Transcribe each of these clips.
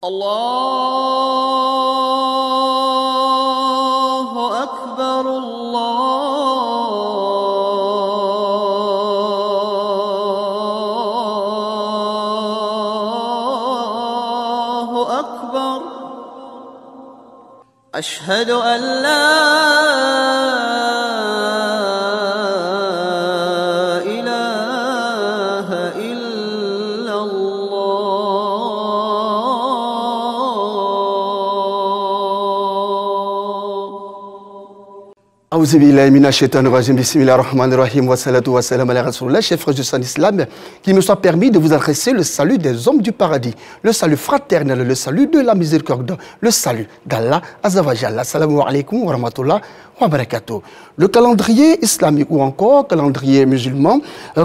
الله أكبر الله أكبر أشهد أن لا إله إلا Aouzu billahi minash shaitanir rajim, bismillahir rahmanir rahim, wa salatu wa salam ala rasulillah. Chers frères du Islam, qu'il me soit permis de vous adresser le salut des hommes du paradis, le salut fraternel, le salut de la miséricorde, le salut d'Allah Azza wa Jalla. Assalamu alaikum wa rahmatullah wa barakatuh. Le calendrier islamique ou encore calendrier musulman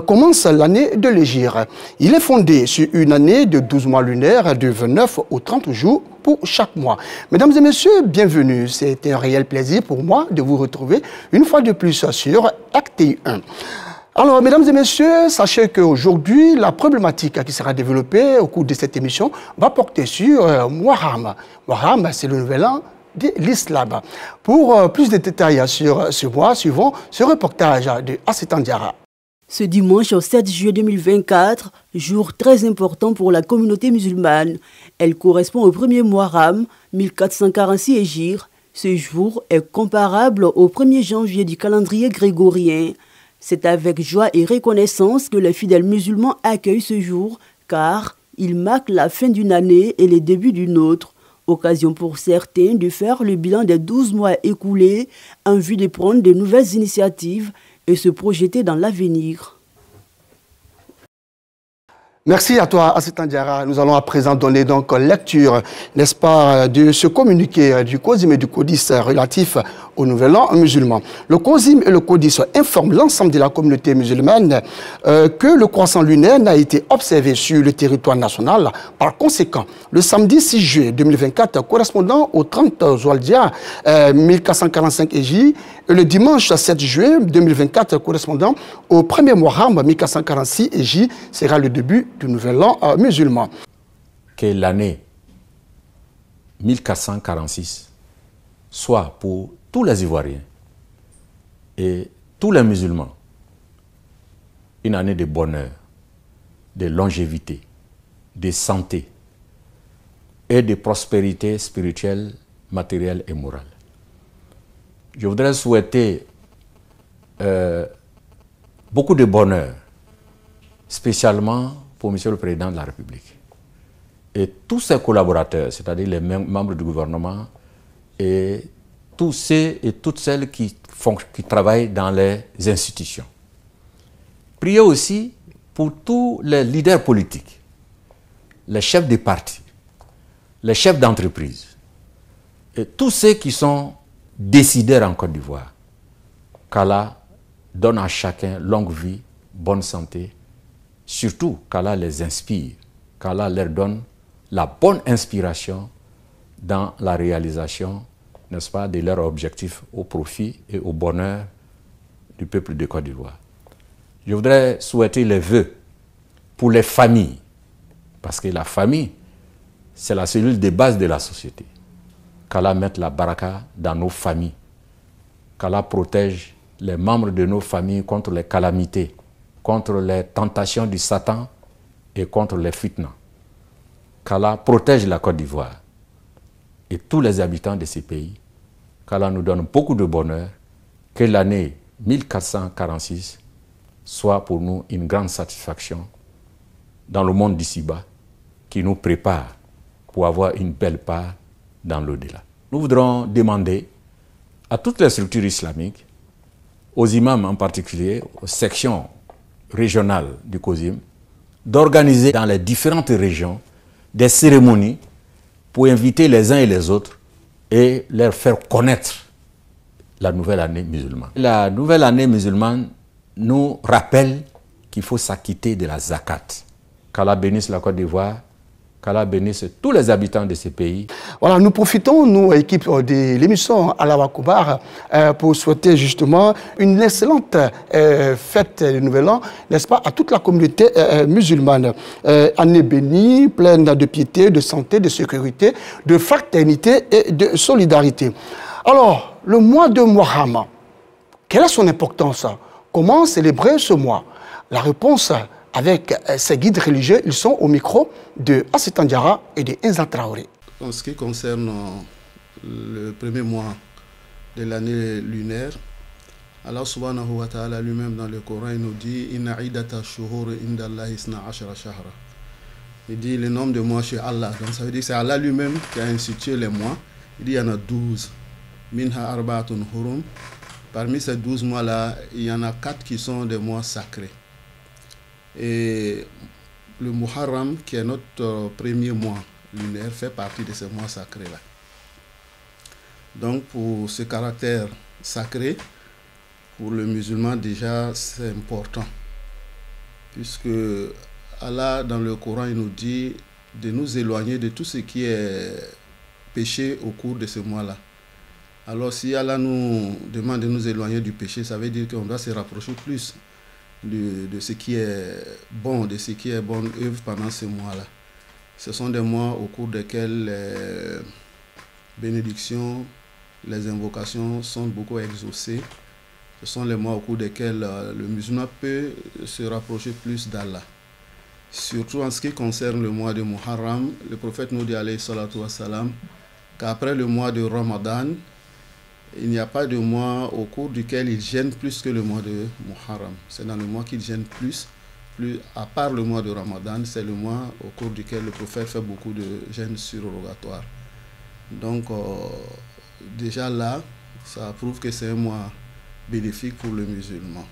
commence l'année de l'Hégire. Il est fondé sur une année de 12 mois lunaires de 29 au 30 jours pour chaque mois. Mesdames et messieurs, bienvenue. C'est un réel plaisir pour moi de vous retrouver une fois de plus sur Acte 1. Alors, mesdames et messieurs, sachez qu'aujourd'hui, la problématique qui sera développée au cours de cette émission va porter sur Muharram. Muharram, c'est le nouvel an de l'islam. Pour plus de détails sur ce mois, suivons ce reportage de Asetan Diarra. Ce dimanche 7 juillet 2024, jour très important pour la communauté musulmane. Elle correspond au premier Muharram, 1446 Hégire. Ce jour est comparable au 1er janvier du calendrier grégorien. C'est avec joie et reconnaissance que les fidèles musulmans accueillent ce jour, car il marque la fin d'une année et le début d'une autre. Occasion pour certains de faire le bilan des 12 mois écoulés en vue de prendre de nouvelles initiatives et se projeter dans l'avenir. Merci à toi, Asetan Diarra. Nous allons à présent donner donc lecture, n'est-ce pas, de ce communiqué du COSIM et du CODIS relatif au Nouvel An musulman. Le COSIM et le CODIS informent l'ensemble de la communauté musulmane que le croissant lunaire n'a été observé sur le territoire national. Par conséquent, le samedi 6 juillet 2024, correspondant au 30 Zoualdia 1445 Hégire, et le dimanche 7 juillet 2024, correspondant au 1er Muharram 1446 Hégire, sera le début du Nouvel An musulman. Que l'année 1446 soit pour tous les Ivoiriens et tous les musulmans une année de bonheur, de longévité, de santé et de prospérité spirituelle, matérielle et morale. Je voudrais souhaiter beaucoup de bonheur, spécialement pour M. le Président de la République et tous ses collaborateurs, c'est-à-dire les membres du gouvernement et tous ceux et toutes celles qui travaillent dans les institutions. Priez aussi pour tous les leaders politiques, les chefs de partis, les chefs d'entreprise et tous ceux qui sont décideurs en Côte d'Ivoire. Qu'Allah donne à chacun longue vie, bonne santé, surtout qu'Allah les inspire, qu'Allah leur donne la bonne inspiration dans la réalisation, n'est-ce pas, de leurs objectifs au profit et au bonheur du peuple de Côte d'Ivoire. Je voudrais souhaiter les vœux pour les familles, parce que la famille, c'est la cellule de base de la société. Qu'Allah mette la baraka dans nos familles, qu'Allah protège les membres de nos familles contre les calamités, contre les tentations du Satan et contre les fitnas. Qu'Allah protège la Côte d'Ivoire et tous les habitants de ces pays. Qu'Allah nous donne beaucoup de bonheur. Que l'année 1446 soit pour nous une grande satisfaction dans le monde d'ici-bas qui nous prépare pour avoir une belle part dans l'au-delà. Nous voudrons demander à toutes les structures islamiques, aux imams en particulier, aux sections régionales du COSIM, d'organiser dans les différentes régions des cérémonies pour inviter les uns et les autres et leur faire connaître la nouvelle année musulmane. La nouvelle année musulmane nous rappelle qu'il faut s'acquitter de la zakat. Qu'Allah bénisse la Côte d'Ivoire, qu'Allah bénisse tous les habitants de ces pays. Voilà, nous profitons, nous, équipe de l'émission Allah Akbar, pour souhaiter justement une excellente fête de Nouvel An, n'est-ce pas, à toute la communauté musulmane. Année bénie, pleine de piété, de santé, de sécurité, de fraternité et de solidarité. Alors, le mois de Muharram, quelle est son importance? Comment célébrer ce mois? La réponse avec ces guides religieux, ils sont au micro de Assitan Diarra et de Enza Traoré. En ce qui concerne le premier mois de l'année lunaire, Allah subhanahu wa ta'ala lui-même dans le Coran il nous dit Inna idata shuhur inda Allah isna ashara shahra. Il dit le nombre de mois chez Allah. Donc ça veut dire que c'est Allah lui-même qui a institué les mois. Il dit il y en a 12. Minha arba'atun hurum. Parmi ces 12 mois-là, il y en a 4 qui sont des mois sacrés. Et le Muharram, qui est notre premier mois lunaire, fait partie de ces mois sacrés-là. Donc pour ce caractère sacré, pour le musulman déjà c'est important. Puisque Allah dans le Coran il nous dit de nous éloigner de tout ce qui est péché au cours de ce mois-là. Alors si Allah nous demande de nous éloigner du péché, ça veut dire qu'on doit se rapprocher plus de ce qui est bon, de ce qui est bonne œuvre pendant ce mois-là. Ce sont des mois au cours desquels les bénédictions, les invocations sont beaucoup exaucées. Ce sont les mois au cours desquels le musulman peut se rapprocher plus d'Allah. Surtout en ce qui concerne le mois de Muharram, le prophète nous dit alayhi salatu wassalam qu'après le mois de Ramadan, il n'y a pas de mois au cours duquel il gêne plus que le mois de Muharram. C'est dans le mois qu'il gêne plus, à part le mois de Ramadan, c'est le mois au cours duquel le prophète fait beaucoup de gênes surrogatoires. Donc déjà là, ça prouve que c'est un mois bénéfique pour le musulman.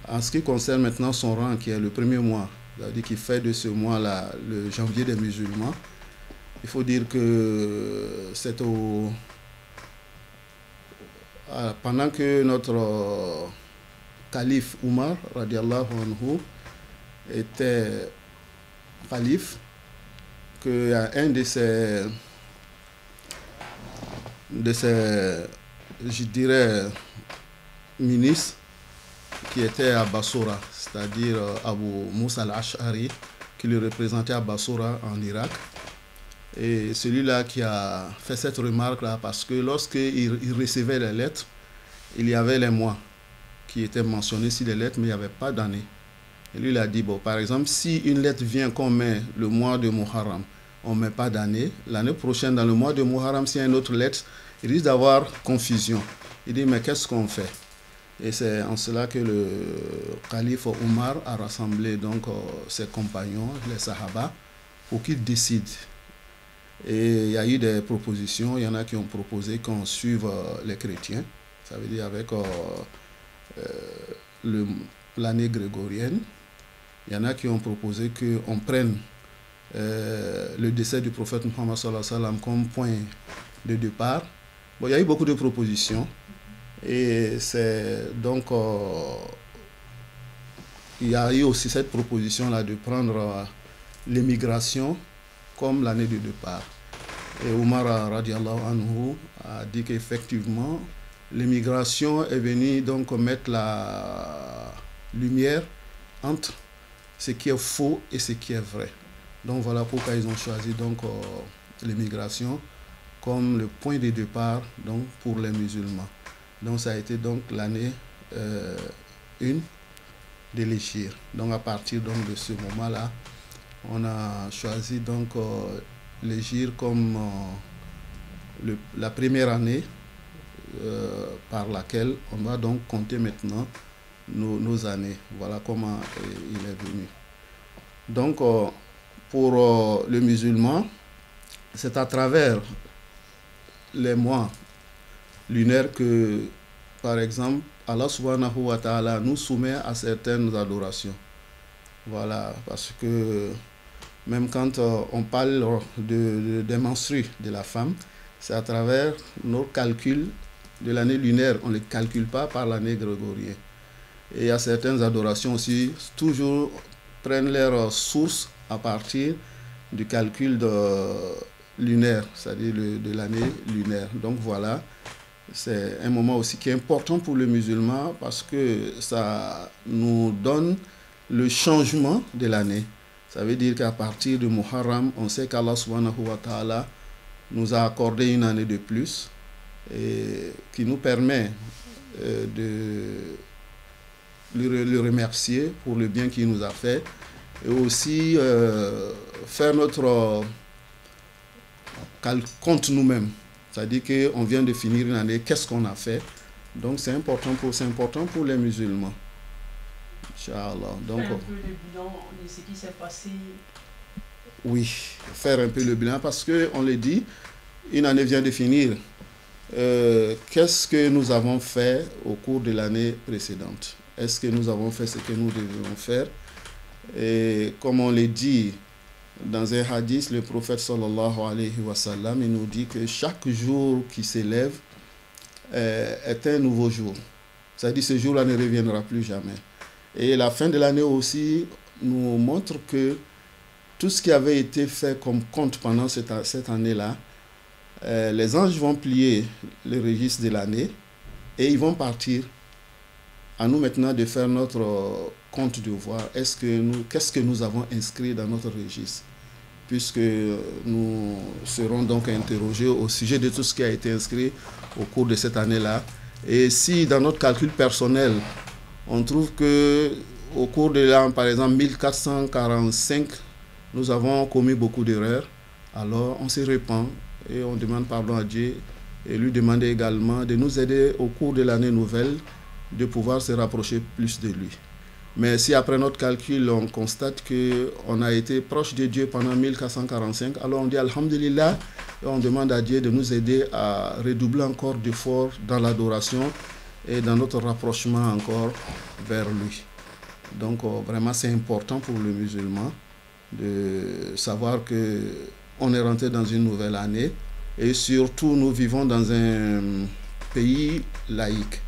En ce qui concerne maintenant son rang, qui est le premier mois, c'est-à-dire qui fait de ce mois-là le janvier des musulmans, il faut dire que c'est pendant que notre calife Omar radiallahu anhu était calife, qu'il y a un de ses je dirais ministres qui était à Bassora, c'est-à-dire Abu Moussa al-Ash'ari, qui le représentait à Bassora en Irak. Et celui-là qui a fait cette remarque-là, parce que lorsqu'il recevait les lettres, il y avait les mois qui étaient mentionnés sur les lettres, mais il n'y avait pas d'année. Et lui, il a dit, bon, par exemple, si une lettre vient qu'on met le mois de Muharram, on ne met pas d'année, l'année prochaine, dans le mois de Muharram, s'il y a une autre lettre, il risque d'avoir confusion. Il dit, mais qu'est-ce qu'on fait? Et c'est en cela que le calife Omar a rassemblé donc ses compagnons, les Sahaba, pour qu'ils décident. Et il y a eu des propositions, il y en a qui ont proposé qu'on suive les chrétiens, ça veut dire avec l'année grégorienne. Il y en a qui ont proposé qu'on prenne le décès du prophète Muhammad sallallahu alayhi wa sallam comme point de départ. Bon, il y a eu beaucoup de propositions et c'est donc il y a eu aussi cette proposition-là de prendre l'émigration comme l'année de départ. Et Omar radiallahu anhu a dit qu'effectivement l'émigration est venue donc mettre la lumière entre ce qui est faux et ce qui est vrai. Donc voilà pourquoi ils ont choisi donc l'émigration comme le point de départ donc pour les musulmans. Donc ça a été donc l'année 1 de l'Hégire. Donc à partir donc de ce moment-là, on a choisi donc l'Hégire comme la première année par laquelle on va donc compter maintenant nos années. Voilà comment il est venu. Donc pour le musulman, c'est à travers les mois lunaires que, par exemple, Allah subhanahu wa ta'ala nous soumet à certaines adorations. Voilà, parce que même quand on parle des menstrues de la femme, c'est à travers nos calculs de l'année lunaire. On ne les calcule pas par l'année grégorienne. Et il y a certaines adorations aussi, toujours prennent leur source à partir du calcul lunaire, c'est-à-dire de l'année lunaire. Donc voilà, c'est un moment aussi qui est important pour le musulman parce que ça nous donne le changement de l'année. Ça veut dire qu'à partir de Muharram, on sait qu'Allah subhanahu wa ta'ala nous a accordé une année de plus et qui nous permet de le remercier pour le bien qu'il nous a fait et aussi faire notre compte nous-mêmes. C'est-à-dire qu'on vient de finir une année, qu'est-ce qu'on a fait? Donc c'est important pour les musulmans. Inch'Allah. Donc, faire un peu le bilan de ce qui s'est passé. Oui, faire un peu le bilan parce qu'on le dit, une année vient de finir. Qu'est-ce que nous avons fait au cours de l'année précédente? Est-ce que nous avons fait ce que nous devions faire? Et comme on le dit dans un hadith, le prophète sallallahu alayhi wa sallam, il nous dit que chaque jour qui s'élève est un nouveau jour. C'est-à-dire que ce jour-là ne reviendra plus jamais. Et la fin de l'année aussi nous montre que tout ce qui avait été fait comme compte pendant cette année-là, les anges vont plier le registre de l'année et ils vont partir. À nous maintenant de faire notre compte de voir qu'est-ce que nous avons inscrit dans notre registre, puisque nous serons donc interrogés au sujet de tout ce qui a été inscrit au cours de cette année-là. Et si dans notre calcul personnel, on trouve que au cours de l'an, par exemple 1445, nous avons commis beaucoup d'erreurs, alors on se repent et on demande pardon à Dieu et lui demander également de nous aider au cours de l'année nouvelle de pouvoir se rapprocher plus de lui. Mais si après notre calcul, on constate qu'on a été proche de Dieu pendant 1445, alors on dit Alhamdulillah et on demande à Dieu de nous aider à redoubler encore d'efforts dans l'adoration et dans notre rapprochement encore vers lui. Donc vraiment c'est important pour le musulman de savoir qu'on est rentré dans une nouvelle année et surtout nous vivons dans un pays laïque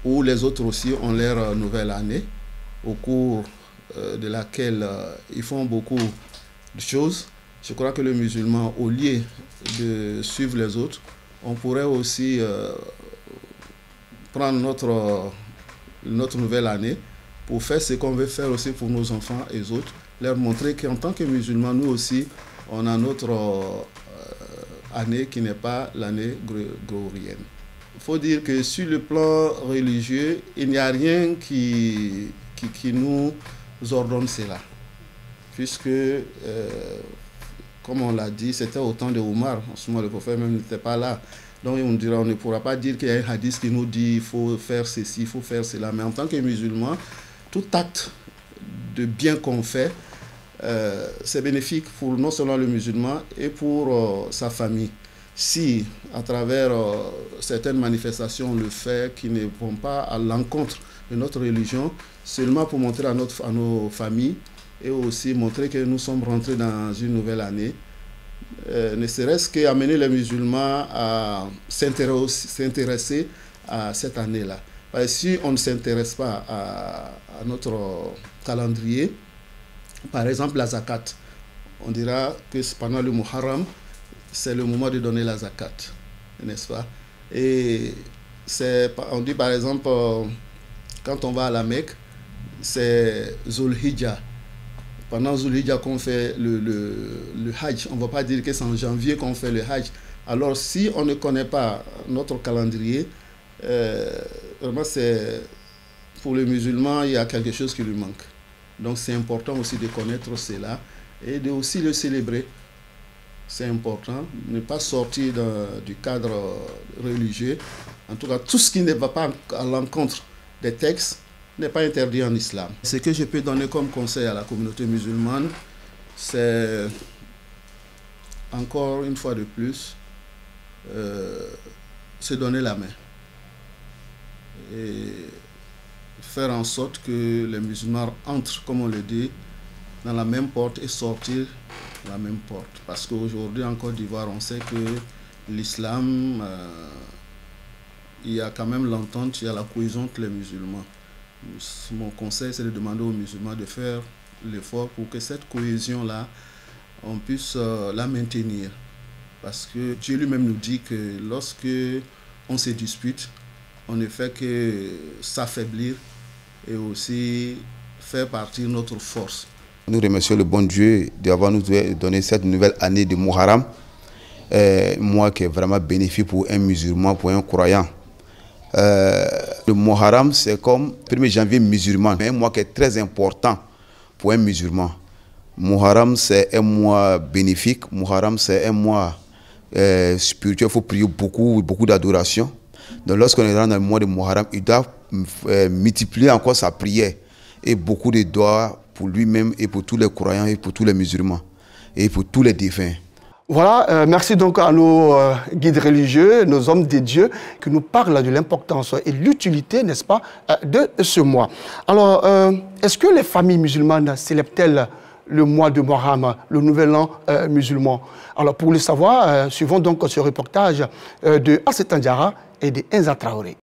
où les autres aussi ont leur nouvelle année au cours de laquelle ils font beaucoup de choses. Je crois que le musulman, au lieu de suivre les autres, on pourrait aussi prendre notre nouvelle année pour faire ce qu'on veut faire aussi pour nos enfants et les autres, leur montrer qu'en tant que musulmans, nous aussi, on a notre année qui n'est pas l'année grégorienne. Il faut dire que sur le plan religieux, il n'y a rien qui nous ordonne cela. Puisque, comme on l'a dit, c'était au temps de Omar. En ce moment, le prophète même n'était pas là. Donc, on ne pourra pas dire qu'il y a un hadith qui nous dit il faut faire ceci, il faut faire cela. Mais en tant que musulman, tout acte de bien qu'on fait, c'est bénéfique pour non seulement le musulman et pour sa famille. Si, à travers certaines manifestations, on le fait qui ne vont pas à l'encontre de notre religion, seulement pour montrer à nos familles et aussi montrer que nous sommes rentrés dans une nouvelle année, ne serait-ce qu'amener les musulmans à s'intéresser à cette année-là. Parce que si on ne s'intéresse pas à notre calendrier, par exemple la zakat, on dira que pendant le Muharram, c'est le moment de donner la zakat, n'est-ce pas? Et on dit par exemple, quand on va à la Mecque, c'est Zulhijjah. Pendant Zulhijjah qu'on fait le Hajj, on ne va pas dire que c'est en janvier qu'on fait le Hajj. Alors si on ne connaît pas notre calendrier, vraiment pour les musulmans, il y a quelque chose qui lui manque. Donc c'est important aussi de connaître cela et de aussi le célébrer. C'est important, ne pas sortir du cadre religieux. En tout cas, tout ce qui ne va pas à l'encontre des textes n'est pas interdit en islam. Ce que je peux donner comme conseil à la communauté musulmane, c'est encore une fois de plus, se donner la main. Et faire en sorte que les musulmans entrent, comme on le dit, dans la même porte et sortir la même porte. Parce qu'aujourd'hui, en Côte d'Ivoire, on sait que l'islam, il y a quand même l'entente, il y a la cohésion entre les musulmans. Mon conseil, c'est de demander aux musulmans de faire l'effort pour que cette cohésion-là, on puisse la maintenir. Parce que Dieu lui-même nous dit que lorsque on se dispute, on ne fait que s'affaiblir et aussi faire partir notre force. Nous remercions le bon Dieu d'avoir nous donné cette nouvelle année de Muharram, mois qui est vraiment bénéfique pour un musulman, pour un croyant. Le Muharram, c'est comme 1er janvier musulman, un mois qui est très important pour un musulman. Muharram, c'est un mois bénéfique. Muharram, c'est un mois spirituel. Il faut prier beaucoup d'adoration. Donc lorsqu'on est dans le mois de Muharram, il doit multiplier encore sa prière et beaucoup de doigts pour lui-même et pour tous les croyants et pour tous les musulmans et pour tous les défunts. Voilà, merci donc à nos guides religieux, nos hommes de Dieu, qui nous parlent de l'importance et l'utilité, n'est-ce pas, de ce mois. Alors, est-ce que les familles musulmanes célèbrent-elles le mois de Muharram, le nouvel an musulman? Alors, pour le savoir, suivons donc ce reportage de Assetan Diarra et de Enza Traoré.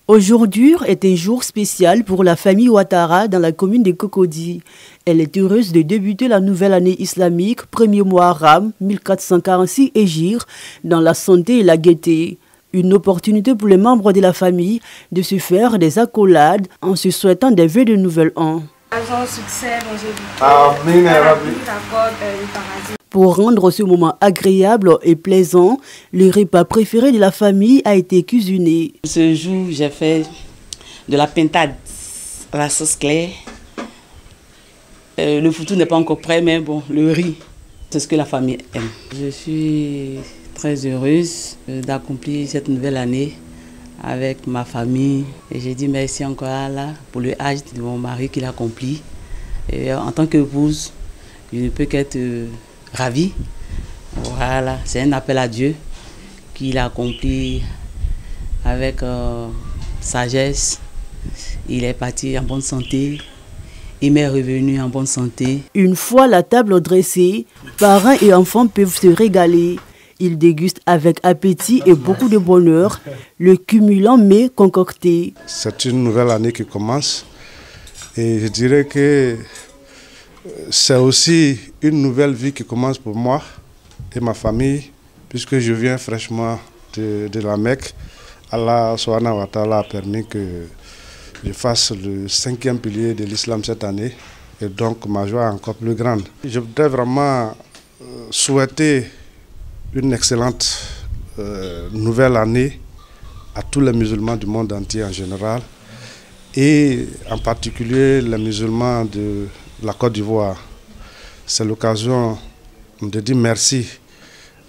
Aujourd'hui est un jour spécial pour la famille Ouattara dans la commune de Cocody. Elle est heureuse de débuter la nouvelle année islamique, 1er Muharram, 1446 Hégire, dans la santé et la gaieté. Une opportunité pour les membres de la famille de se faire des accolades en se souhaitant des vœux de nouvel an. Pour rendre ce moment agréable et plaisant, le repas préféré de la famille a été cuisiné. Ce jour, j'ai fait de la pintade à la sauce claire. Le foutou n'est pas encore prêt, mais bon, le riz, c'est ce que la famille aime. Je suis très heureuse d'accomplir cette nouvelle année avec ma famille. Et j'ai dit merci encore à Allah pour le hajj de mon mari qui l'accomplit. Et en tant qu'épouse, je ne peux qu'être ravie. Voilà, c'est un appel à Dieu qu'il a accompli avec sagesse. Il est parti en bonne santé. Il m'est revenu en bonne santé. Une fois la table dressée, parents et enfants peuvent se régaler. Ils dégustent avec appétit et beaucoup de bonheur le cumulant mets concocté. C'est une nouvelle année qui commence et je dirais que c'est aussi une nouvelle vie qui commence pour moi et ma famille puisque je viens fraîchement de la Mecque. Allah subhanahu wa ta'ala a permis que je fasse le 5e pilier de l'islam cette année et donc ma joie est encore plus grande. Je voudrais vraiment souhaiter une excellente nouvelle année à tous les musulmans du monde entier en général et en particulier les musulmans de la Côte d'Ivoire. C'est l'occasion de dire merci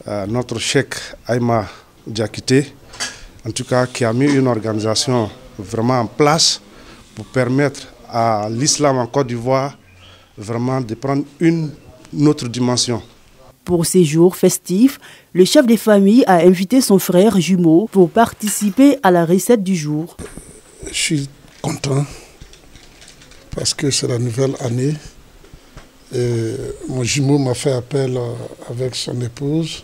à notre cheikh Aïma Diakité, en tout cas qui a mis une organisation vraiment en place pour permettre à l'islam en Côte d'Ivoire vraiment de prendre une autre dimension. Pour ces jours festifs, le chef de famille a invité son frère jumeau pour participer à la recette du jour. Je suis content parce que c'est la nouvelle année. Et mon jumeau m'a fait appel avec son épouse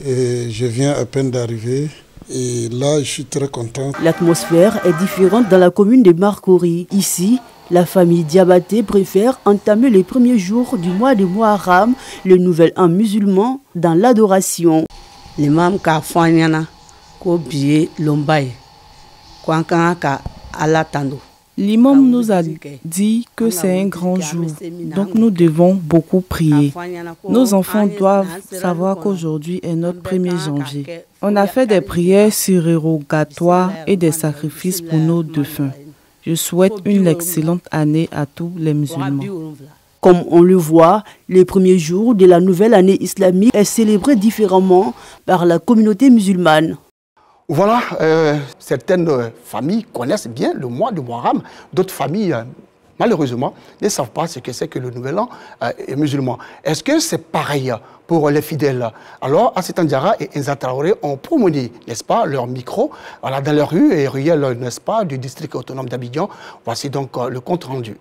et je viens à peine d'arriver. Et là, je suis très content. L'atmosphère est différente dans la commune de Marcory. Ici, la famille Diabaté préfère entamer les premiers jours du mois de Muharram, le nouvel an musulman, dans l'adoration. L'imam ka fanyana ko biye lombay kwankan ka alatando. L'imam nous a dit que c'est un grand jour, donc nous devons beaucoup prier. Nos enfants doivent savoir qu'aujourd'hui est notre 1er janvier. On a fait des prières surérogatoires et des sacrifices pour nos défunts. Je souhaite une excellente année à tous les musulmans. Comme on le voit, les premiers jours de la nouvelle année islamique est célébré différemment par la communauté musulmane. Voilà, certaines familles connaissent bien le mois de Muharram. D'autres familles, malheureusement, ne savent pas ce que c'est que le nouvel an musulman. Est-ce que c'est pareil pour les fidèles? Alors, Assetan Diarra et Enza Traoré ont promené, n'est-ce pas, leur micro voilà, dans les rues et ruelles, n'est-ce pas, du district autonome d'Abidjan. Voici donc le compte rendu.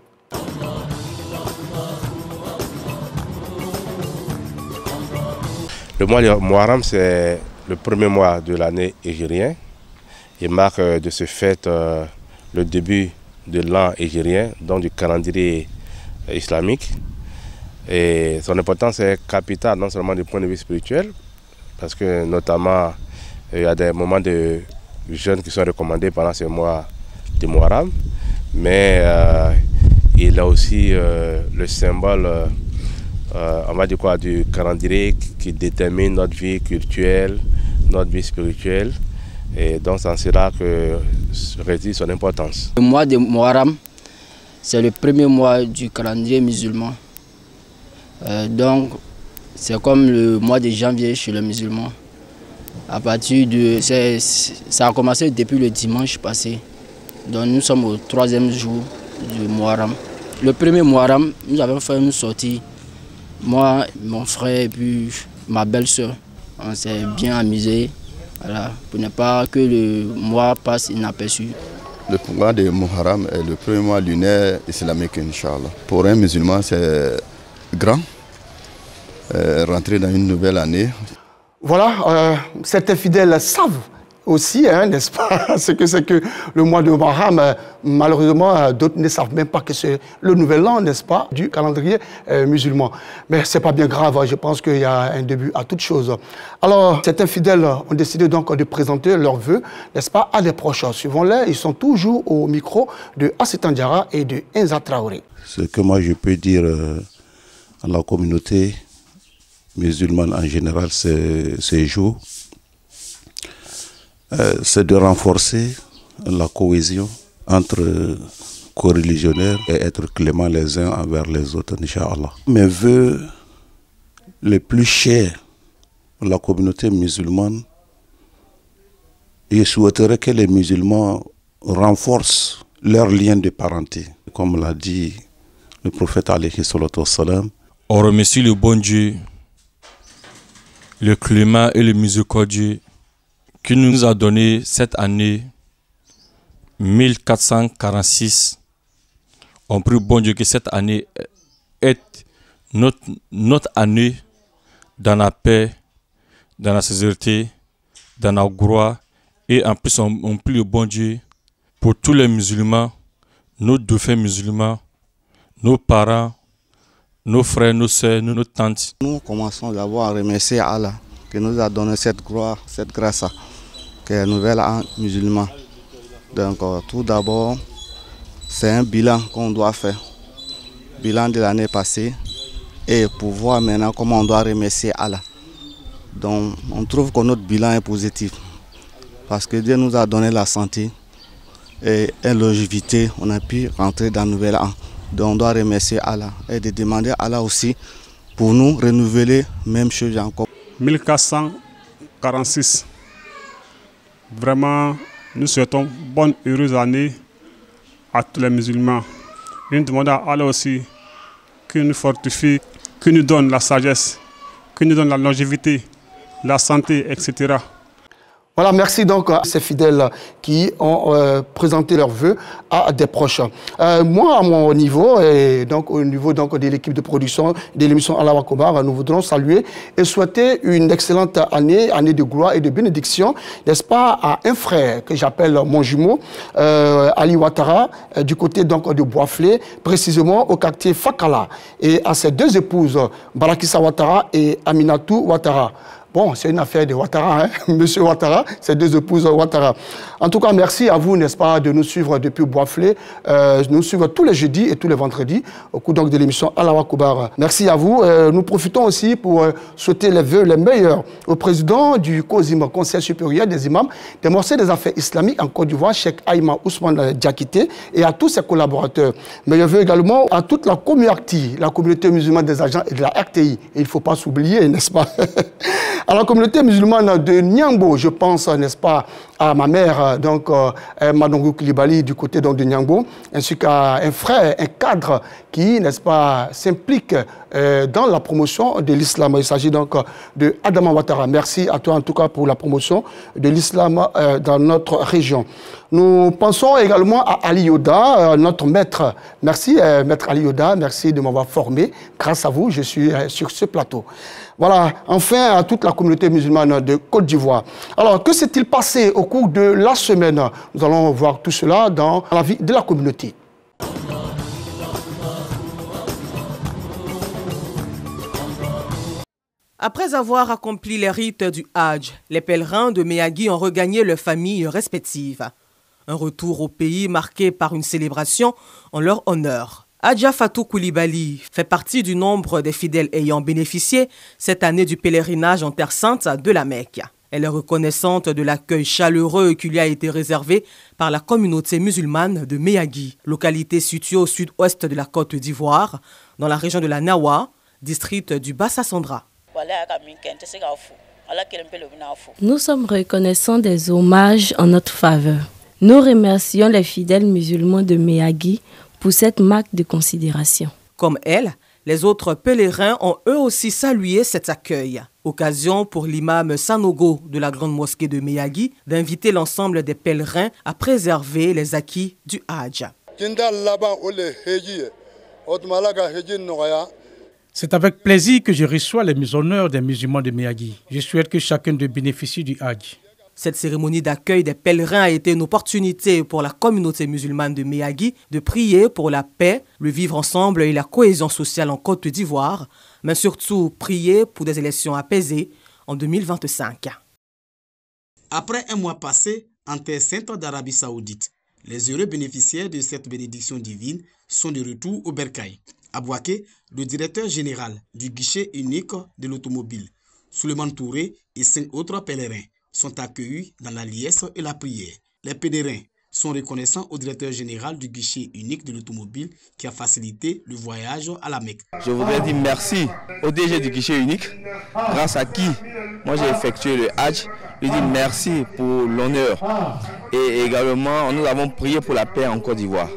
Le mois de Muharram, c'est le premier mois de l'année hégirien. Il marque de ce fait le début de l'an hégirien, donc du calendrier islamique. Et son importance est capitale, non seulement du point de vue spirituel, parce que notamment il y a des moments de jeûne qui sont recommandés pendant ce mois de Muharram, mais il a aussi le symbole on va dire quoi, du calendrier qui détermine notre vie culturelle, notre vie spirituelle. Et donc c'est en cela que réside son importance. Le mois de Muharram, c'est le premier mois du calendrier musulman. Donc c'est comme le mois de janvier chez les musulmans. À partir de, ça a commencé depuis le dimanche passé. Donc nous sommes au 3e jour du Muharram. Le premier Muharram, nous avons fait une sortie. Moi, mon frère et puis ma belle-sœur. On s'est bien amusé. Voilà, pour ne pas que le mois passe inaperçu. Le mois de Muharram est le premier mois lunaire islamique, Inch'Allah. Pour un musulman, c'est grand. Rentrer dans une nouvelle année. Voilà, certains fidèles savent aussi, n'est-ce pas, ce que c'est que le mois de Muharram. Malheureusement, d'autres ne savent même pas que c'est le nouvel an, n'est-ce pas, du calendrier musulman. Mais ce n'est pas bien grave, je pense qu'il y a un début à toute chose. Alors, certains fidèles ont décidé donc de présenter leurs vœux, n'est-ce pas, à des proches. Suivons-les, ils sont toujours au micro de Assetan Diarra et de Inza Traoré. Ce que moi je peux dire à la communauté musulmane en général ces jours, c'est de renforcer la cohésion entre co-religionnaires et être cléments les uns envers les autres, Inch'Allah. Mes vœux les plus chers pour la communauté musulmane, je souhaiterais que les musulmans renforcent leurs liens de parenté. Comme l'a dit le prophète alayhi salatu wassalam. On remercie le bon Dieu, le clément et le miséricordieux qui nous a donné cette année 1446. On prie bon Dieu que cette année est notre année dans la paix, dans la sincérité, dans la gloire. Et en plus, on prie le bon Dieu pour tous les musulmans, nos dauphins musulmans, nos parents, nos frères, nos soeurs, nos tantes. Nous commençons d'abord à remercier Allah qui nous a donné cette gloire, cette grâce, qui est le nouvel an musulman. Donc tout d'abord, c'est un bilan qu'on doit faire, bilan de l'année passée, et pour voir maintenant comment on doit remercier Allah. Donc on trouve que notre bilan est positif, parce que Dieu nous a donné la santé et la longévité, on a pu rentrer dans le nouvel an. Donc on doit remercier Allah et de demander à Allah aussi pour nous renouveler même chose encore. 1446. Vraiment, nous souhaitons bonne, heureuse année à tous les musulmans. Et nous demandons à Allah aussi qu'il nous fortifie, qu'il nous donne la sagesse, qu'il nous donne la longévité, la santé, etc. Voilà, merci donc à ces fidèles qui ont présenté leurs vœux à des proches. Moi, à mon niveau, et donc au niveau donc, de l'équipe de production de l'émission Allahu Akbar, nous voudrons saluer et souhaiter une excellente année, année de gloire et de bénédiction, n'est-ce pas, à un frère que j'appelle mon jumeau, Ali Ouattara, du côté donc de Boisflé, précisément au quartier Fakala, et à ses deux épouses, Barakissa Ouattara et Aminatou Ouattara. Bon, c'est une affaire de Ouattara, hein? Monsieur Ouattara, ses deux épouses Ouattara. En tout cas, merci à vous, n'est-ce pas, de nous suivre depuis Boisflé. Nous suivre tous les jeudis et tous les vendredis au cours donc de l'émission Allahu Akbar. Merci à vous. Nous profitons aussi pour souhaiter les vœux les meilleurs au président du COSIM, Conseil supérieur des imams, des morcés des affaires islamiques en Côte d'Ivoire, Cheikh Aïma Ousmane Diakité, et à tous ses collaborateurs. Mais je veux également à toute la communauté musulmane des agents et de la RTI. Et il ne faut pas s'oublier, n'est-ce pas? À la communauté musulmane de Niambo, je pense, n'est-ce pas, à ma mère, donc Madongou Koulibaly du côté donc, de Niambo, ainsi qu'à un frère, un cadre qui, n'est-ce pas, s'implique dans la promotion de l'islam. Il s'agit donc de Adama Ouattara. Merci à toi en tout cas pour la promotion de l'islam dans notre région. Nous pensons également à Ali Yoda, notre maître. Merci, maître Ali Yoda, merci de m'avoir formé. Grâce à vous, je suis sur ce plateau. Voilà, enfin à toute la communauté musulmane de Côte d'Ivoire. Alors, que s'est-il passé au cours de la semaine? Nous allons voir tout cela dans la vie de la communauté. Après avoir accompli les rites du Hajj, les pèlerins de Meyagui ont regagné leurs familles respectives. Un retour au pays marqué par une célébration en leur honneur. Adja Fatou Koulibaly fait partie du nombre des fidèles ayant bénéficié cette année du pèlerinage en Terre Sainte de la Mecque. Elle est reconnaissante de l'accueil chaleureux qui lui a été réservé par la communauté musulmane de Meyagui, localité située au sud-ouest de la Côte d'Ivoire, dans la région de la Nawa, district du Bassa-Sandra. Nous sommes reconnaissants des hommages en notre faveur. Nous remercions les fidèles musulmans de Meyagui pour cette marque de considération. Comme elle, les autres pèlerins ont eux aussi salué cet accueil. Occasion pour l'imam Sanogo de la grande mosquée de Meyagui d'inviter l'ensemble des pèlerins à préserver les acquis du Hajj. C'est avec plaisir que je reçois les mises en œuvre des musulmans de Meyagui. Je souhaite que chacun de bénéficie du Hajj. Cette cérémonie d'accueil des pèlerins a été une opportunité pour la communauté musulmane de Meyagui de prier pour la paix, le vivre ensemble et la cohésion sociale en Côte d'Ivoire, mais surtout prier pour des élections apaisées en 2025. Après un mois passé en Terre Sainte d'Arabie Saoudite, les heureux bénéficiaires de cette bénédiction divine sont de retour au Bercail. À Bouaké, le directeur général du guichet unique de l'automobile, Souleymane Touré et 5 autres pèlerins sont accueillis dans la liesse et la prière. Les pèlerins sont reconnaissants au directeur général du guichet unique de l'automobile qui a facilité le voyage à la Mecque. Je voudrais dire merci au DG du guichet unique, grâce à qui moi j'ai effectué le Hajj. Je dis merci pour l'honneur. Et également, nous avons prié pour la paix en Côte d'Ivoire.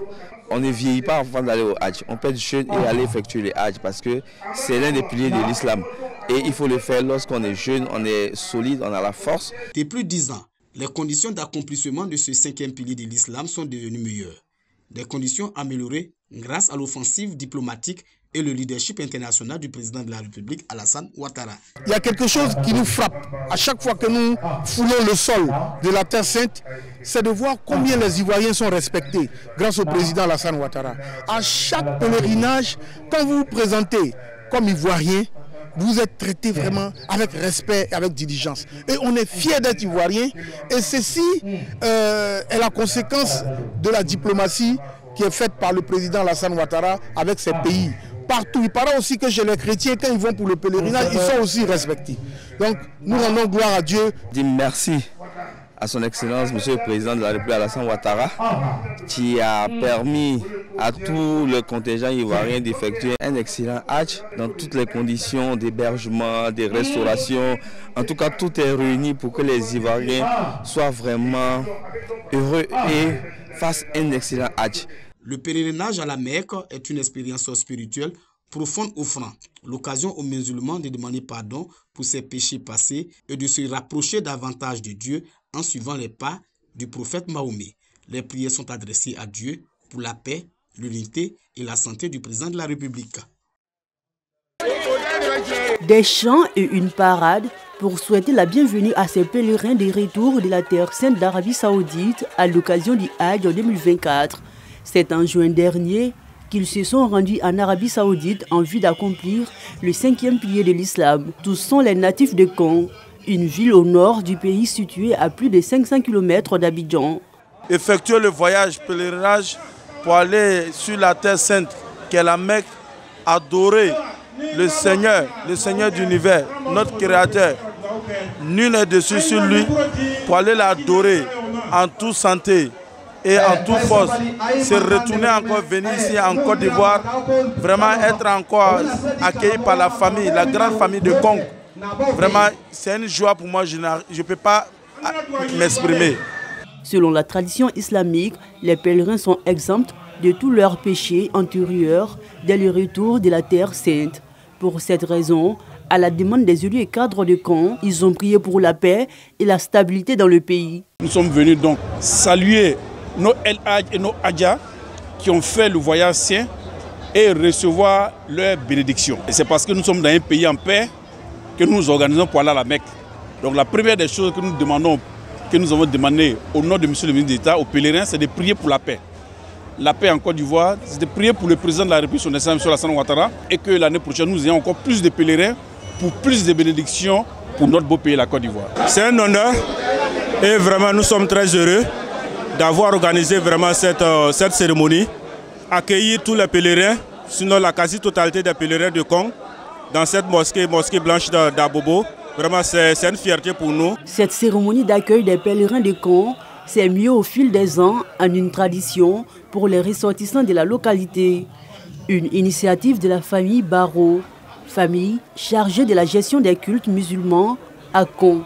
On ne vieillit pas avant d'aller au Hajj. On peut être jeune et aller effectuer le Hajj parce que c'est l'un des piliers de l'islam. Et il faut le faire lorsqu'on est jeune, on est solide, on a la force. Depuis 10 ans, les conditions d'accomplissement de ce 5e pilier de l'islam sont devenues meilleures. Des conditions améliorées grâce à l'offensive diplomatique et le leadership international du président de la République, Alassane Ouattara. Il y a quelque chose qui nous frappe à chaque fois que nous foulons le sol de la Terre Sainte, c'est de voir combien les Ivoiriens sont respectés grâce au président Alassane Ouattara. À chaque pèlerinage, quand vous vous présentez comme Ivoirien, vous êtes traité vraiment avec respect et avec diligence. Et on est fiers d'être Ivoiriens. Et ceci est la conséquence de la diplomatie qui est faite par le président Alassane Ouattara avec ces pays. Partout, il paraît aussi que chez les chrétiens, quand ils vont pour le pèlerinage, ils sont aussi respectés. Donc, nous rendons gloire à Dieu. Dis merci à son Excellence, Monsieur le Président de la République, Alassane Ouattara, qui a permis à tout le contingent ivoirien d'effectuer un excellent Hajj dans toutes les conditions d'hébergement, de restauration. En tout cas, tout est réuni pour que les Ivoiriens soient vraiment heureux et fassent un excellent Hajj. Le pèlerinage à la Mecque est une expérience spirituelle profonde offrant l'occasion aux musulmans de demander pardon pour ses péchés passés et de se rapprocher davantage de Dieu en suivant les pas du prophète Mahomet. Les prières sont adressées à Dieu pour la paix, l'unité et la santé du président de la République. Des chants et une parade pour souhaiter la bienvenue à ces pèlerins des retours de la Terre Sainte d'Arabie Saoudite à l'occasion du Hajj en 2024. C'est en juin dernier qu'ils se sont rendus en Arabie Saoudite en vue d'accomplir le 5e pilier de l'islam. Tous sont les natifs de Kong, une ville au nord du pays située à plus de 500 km d'Abidjan. Effectuer le voyage pèlerinage pour aller sur la Terre Sainte, qui est la Mecque, adorer le Seigneur d'univers, notre Créateur. Nul n'est dessus sur lui, pour aller l'adorer en toute santé et en toute force, se retourner encore, venir ici en Côte d'Ivoire, vraiment être encore accueilli par la famille, la grande famille de Kong. Vraiment, c'est une joie pour moi, je ne peux pas m'exprimer. Selon la tradition islamique, les pèlerins sont exempts de tous leurs péchés antérieurs dès le retour de la Terre Sainte. Pour cette raison, à la demande des élus et cadres de Kong, ils ont prié pour la paix et la stabilité dans le pays. Nous sommes venus donc saluer nos El Hadj et nos Hadja qui ont fait le voyage saint et recevoir leur bénédiction. Et c'est parce que nous sommes dans un pays en paix que nous nous organisons pour aller à la Mecque. Donc la première des choses que nous demandons, que nous avons demandé au nom de M. le ministre d'État, aux pèlerins, c'est de prier pour la paix. La paix en Côte d'Ivoire, c'est de prier pour le président de la République, son Excellence M. Alassane Ouattara, et que l'année prochaine, nous ayons encore plus de pèlerins pour plus de bénédictions pour notre beau pays, la Côte d'Ivoire. C'est un honneur et vraiment nous sommes très heureux d'avoir organisé vraiment cette cérémonie, accueillir tous les pèlerins, sinon la quasi-totalité des pèlerins de Kong, dans cette mosquée blanche d'Abobo. Vraiment, c'est une fierté pour nous. Cette cérémonie d'accueil des pèlerins de Kong s'est mieux au fil des ans en une tradition pour les ressortissants de la localité. Une initiative de la famille Barreau, famille chargée de la gestion des cultes musulmans à Kong.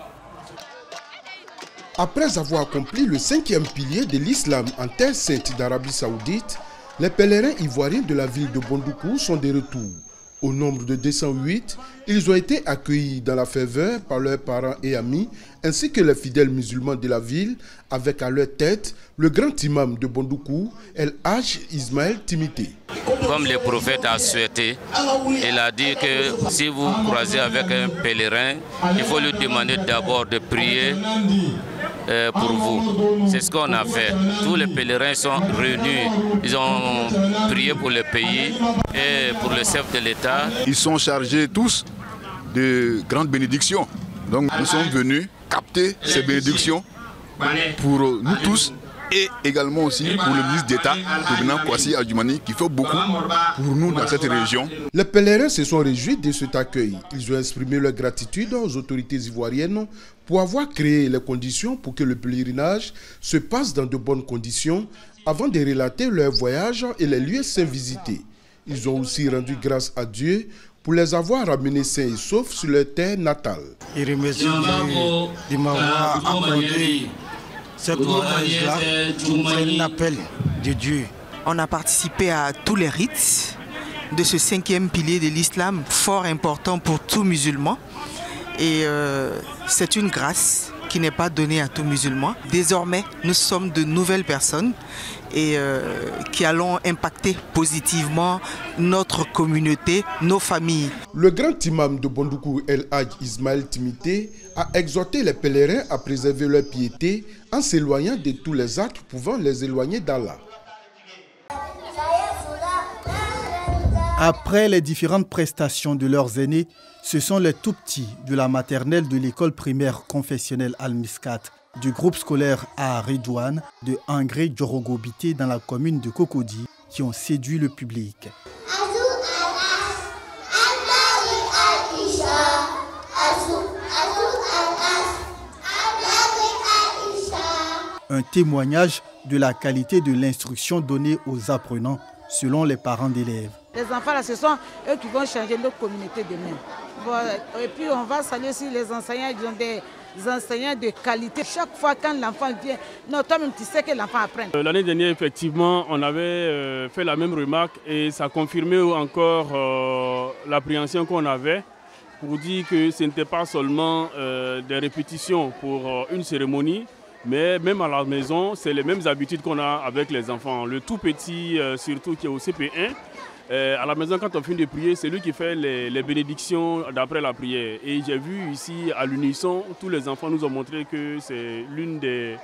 Après avoir accompli le 5e pilier de l'islam en terre sainte d'Arabie Saoudite, les pèlerins ivoiriens de la ville de Bondoukou sont de retour. Au nombre de 208, ils ont été accueillis dans la ferveur par leurs parents et amis, ainsi que les fidèles musulmans de la ville, avec à leur tête le grand imam de Bondoukou, El Hadj Ismaël Timité. Comme le prophète a souhaité, il a dit que si vous croisez avec un pèlerin, il faut lui demander d'abord de prier pour vous. C'est ce qu'on a fait. Tous les pèlerins sont réunis. Ils ont prié pour le pays et pour le chef de l'État. Ils sont chargés tous de grandes bénédictions. Donc nous sommes venus capter ces bénédictions pour nous tous et également aussi pour le ministre d'État, Toubina Kwasi Adjoumani, qui fait beaucoup pour nous dans cette région. Les pèlerins se sont réjouis de cet accueil. Ils ont exprimé leur gratitude aux autorités ivoiriennes pour avoir créé les conditions pour que le pèlerinage se passe dans de bonnes conditions avant de relater leur voyage et les lieux saints visités. Ils ont aussi rendu grâce à Dieu pour les avoir ramenés sains et saufs sur leur terre natale. Et remercie de m'avoir accordé cette voyage-là. C'est un appel de Dieu. On a participé à tous les rites de ce 5e pilier de l'islam, fort important pour tout musulman. Et c'est une grâce qui n'est pas donnée à tout musulman. Désormais, nous sommes de nouvelles personnes et qui allons impacter positivement notre communauté, nos familles. Le grand imam de Bondoukou, El Hadj Ismaël Timité, a exhorté les pèlerins à préserver leur piété en s'éloignant de tous les actes pouvant les éloigner d'Allah. Après les différentes prestations de leurs aînés, ce sont les tout-petits de la maternelle de l'école primaire confessionnelle Al-Miskat, du groupe scolaire à Redouane de Angré Djorogobité dans la commune de Cocody qui ont séduit le public. Un témoignage de la qualité de l'instruction donnée aux apprenants selon les parents d'élèves. Les enfants, là, ce sont eux qui vont changer notre communauté demain. Bon, et puis on va saluer aussi les enseignants, ils ont des enseignants de qualité. Chaque fois quand l'enfant vient, non, toi-même tu sais que l'enfant apprend. L'année dernière, effectivement, on avait fait la même remarque et ça confirmait encore l'appréhension qu'on avait pour dire que ce n'était pas seulement des répétitions pour une cérémonie, mais même à la maison, c'est les mêmes habitudes qu'on a avec les enfants. Le tout petit, surtout qui est au CP1, à la maison, quand on finit de prier, c'est lui qui fait les bénédictions d'après la prière. Et j'ai vu ici, à l'unisson, tous les enfants nous ont montré que c'est l'une des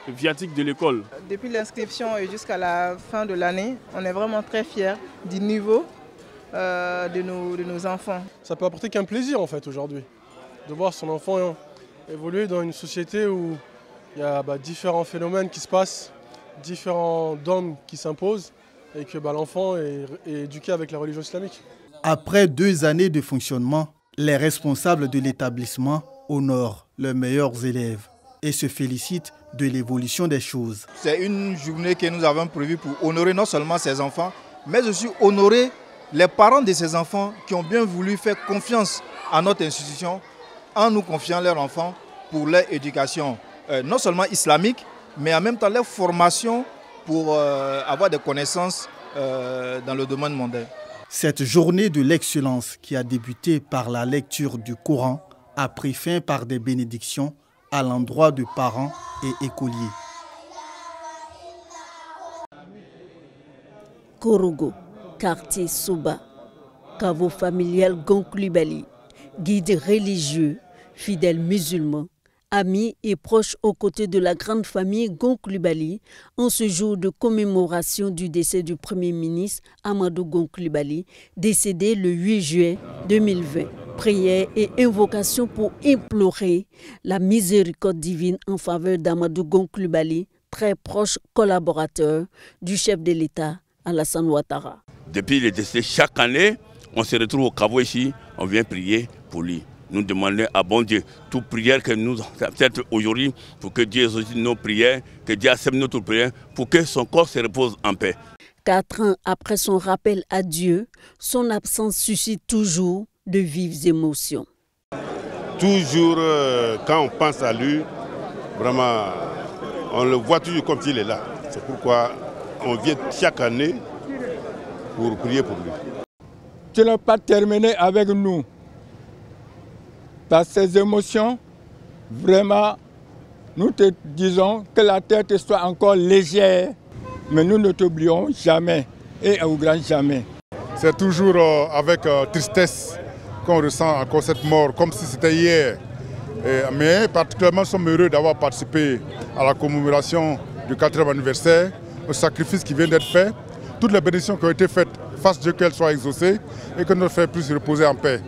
viatiques de l'école. Depuis l'inscription et jusqu'à la fin de l'année, on est vraiment très fiers du niveau de nos enfants. Ça peut apporter qu'un plaisir en fait aujourd'hui, de voir son enfant évoluer dans une société où il y a différents phénomènes qui se passent, différents dogmes qui s'imposent et que l'enfant est éduqué avec la religion islamique. Après 2 années de fonctionnement, les responsables de l'établissement honorent leurs meilleurs élèves et se félicitent de l'évolution des choses. C'est une journée que nous avons prévue pour honorer non seulement ces enfants, mais aussi honorer les parents de ces enfants qui ont bien voulu faire confiance à notre institution en nous confiant leurs enfants pour leur éducation, non seulement islamique, mais en même temps leur formation pour avoir des connaissances dans le domaine mondain. Cette journée de l'excellence qui a débuté par la lecture du Coran a pris fin par des bénédictions à l'endroit de parents et écoliers. Korogo, quartier Souba, caveau familial Gonklubali, guide religieux, fidèles musulmans, Amis et proches aux côtés de la grande famille Gon Coulibaly en ce jour de commémoration du décès du Premier ministre Amadou Gon Coulibaly, décédé le 8 juin 2020. Prières et invocations pour implorer la miséricorde divine en faveur d'Amadou Gon Coulibaly, très proche collaborateur du chef de l'État Alassane Ouattara. Depuis le décès, chaque année, on se retrouve au caveau ici, on vient prier pour lui. Nous demandons à bon Dieu toute prière que nous acceptons aujourd'hui pour que Dieu exauce nos prières, que Dieu accepte notre prière pour que son corps se repose en paix. 4 ans après son rappel à Dieu, son absence suscite toujours de vives émotions. Toujours quand on pense à lui, vraiment, on le voit toujours comme s'il est là. C'est pourquoi on vient chaque année pour prier pour lui. Tu n'as pas terminé avec nous. Par ces émotions, vraiment, nous te disons que la tête soit encore légère, mais nous ne t'oublions jamais et au grand jamais. C'est toujours avec tristesse qu'on ressent encore cette mort, comme si c'était hier. Mais particulièrement, nous sommes heureux d'avoir participé à la commémoration du 4e anniversaire, au sacrifice qui vient d'être fait, toutes les bénédictions qui ont été faites, fasse Dieu qu'elles soient exaucées et que notre frère puisse reposer en paix.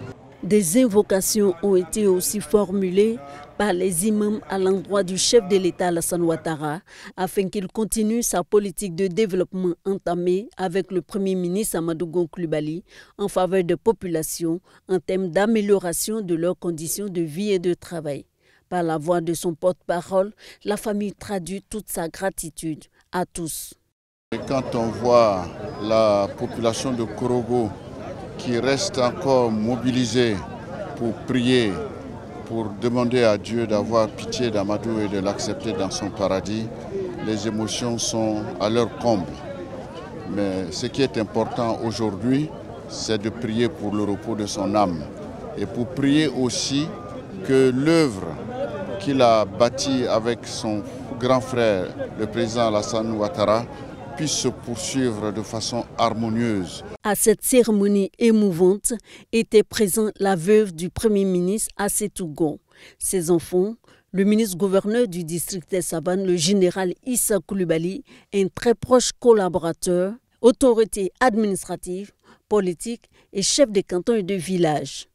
Des invocations ont été aussi formulées par les imams à l'endroit du chef de l'État Alassane Ouattara afin qu'il continue sa politique de développement entamée avec le Premier ministre Amadou Gon Coulibaly en faveur des populations en termes d'amélioration de leurs conditions de vie et de travail. Par la voix de son porte-parole, la famille traduit toute sa gratitude à tous. Et quand on voit la population de Korogo qui reste encore mobilisée pour prier, pour demander à Dieu d'avoir pitié d'Amadou et de l'accepter dans son paradis, les émotions sont à leur comble. Mais ce qui est important aujourd'hui, c'est de prier pour le repos de son âme et pour prier aussi que l'œuvre qu'il a bâtie avec son grand frère, le président Alassane Ouattara, puisse se poursuivre de façon harmonieuse. À cette cérémonie émouvante était présente la veuve du Premier ministre Assetou Gon. Ses enfants, le ministre-gouverneur du district des Savanes, le général Issa Coulibaly, un très proche collaborateur, autorité administrative, politique et chef de canton et de village.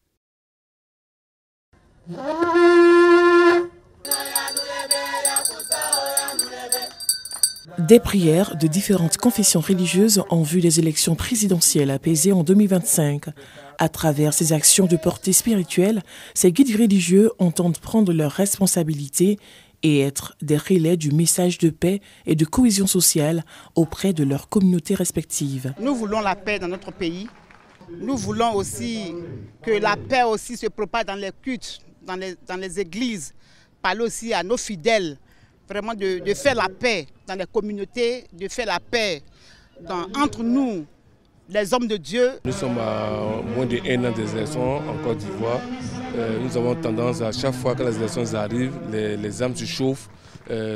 Des prières de différentes confessions religieuses en vue des élections présidentielles apaisées en 2025. À travers ces actions de portée spirituelle, ces guides religieux entendent prendre leurs responsabilités et être des relais du message de paix et de cohésion sociale auprès de leurs communautés respectives. Nous voulons la paix dans notre pays. Nous voulons aussi que la paix aussi se propage dans les cultes, dans les églises. Parler aussi à nos fidèles, vraiment de faire la paix dans les communautés, de faire la paix entre nous, les hommes de Dieu. Nous sommes à moins d'1 an des élections en Côte d'Ivoire. Nous avons tendance à chaque fois que les élections arrivent, les âmes se chauffent.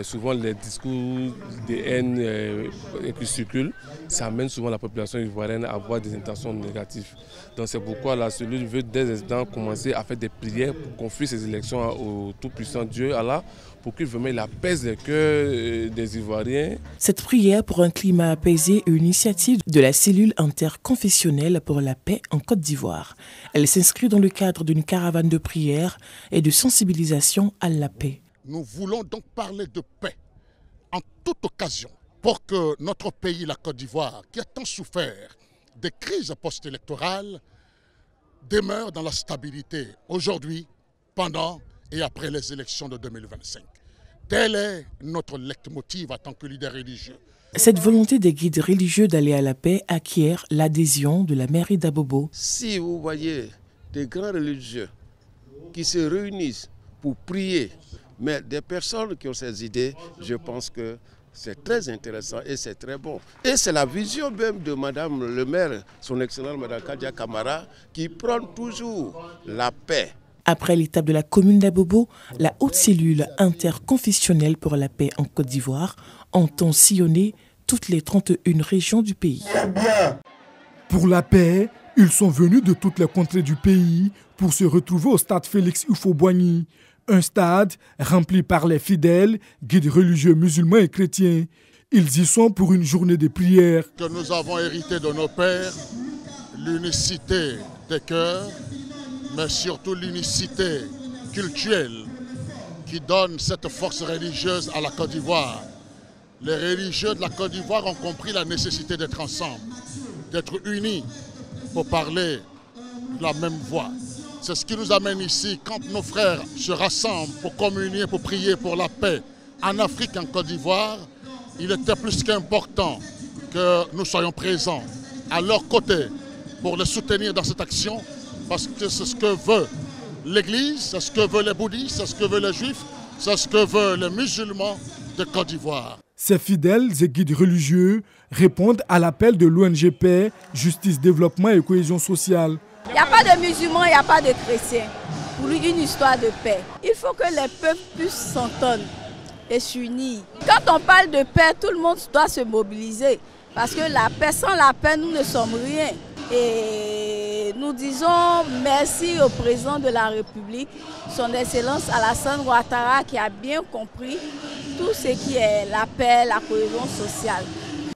Souvent les discours de haine qui circulent, ça amène souvent la population ivoirienne à avoir des intentions négatives. Donc c'est pourquoi la cellule veut dès l'instant commencer à faire des prières pour confier ces élections au tout-puissant Dieu, Allah, pour qu'il vraiment apaise les cœurs des Ivoiriens. Cette prière pour un climat apaisé est une initiative de la cellule interconfessionnelle pour la paix en Côte d'Ivoire. Elle s'inscrit dans le cadre d'une caravane de prière et de sensibilisation à la paix. Nous voulons donc parler de paix en toute occasion pour que notre pays, la Côte d'Ivoire, qui a tant souffert des crises post-électorales, demeure dans la stabilité aujourd'hui, pendant et après les élections de 2025. Tel est notre leitmotiv en tant que leader religieux. Cette volonté des guides religieux d'aller à la paix acquiert l'adhésion de la mairie d'Abobo. Si vous voyez des grands religieux qui se réunissent pour prier, mais des personnes qui ont ces idées, je pense que c'est très intéressant et c'est très bon. Et c'est la vision même de Madame le maire, son excellence Madame Kadia Kamara, qui prend toujours la paix. Après l'étape de la commune d'Abobo, la haute cellule interconfessionnelle pour la paix en Côte d'Ivoire entend sillonner toutes les 31 régions du pays. Pour la paix, ils sont venus de toutes les contrées du pays pour se retrouver au stade Félix Houphouët-Boigny. Un stade rempli par les fidèles, guides religieux musulmans et chrétiens. Ils y sont pour une journée de prière. Que nous avons hérité de nos pères, l'unicité des cœurs, mais surtout l'unicité culturelle qui donne cette force religieuse à la Côte d'Ivoire. Les religieux de la Côte d'Ivoire ont compris la nécessité d'être ensemble, d'être unis pour parler la même voix. C'est ce qui nous amène ici quand nos frères se rassemblent pour communier, pour prier pour la paix en Afrique, en Côte d'Ivoire. Il était plus qu'important que nous soyons présents à leur côté pour les soutenir dans cette action parce que c'est ce que veut l'Église, c'est ce que veulent les bouddhistes, c'est ce que veulent les juifs, c'est ce que veulent les musulmans de Côte d'Ivoire. Ces fidèles et guides religieux répondent à l'appel de l'ONG Paix, Justice, Développement et Cohésion sociale. Il n'y a pas de musulmans, il n'y a pas de chrétiens. Pour lui, une histoire de paix. Il faut que les peuples puissent s'entendre et s'unir. Quand on parle de paix, tout le monde doit se mobiliser. Parce que la paix, sans la paix, nous ne sommes rien. Et nous disons merci au président de la République, son Excellence Alassane Ouattara, qui a bien compris tout ce qui est la paix, la cohésion sociale.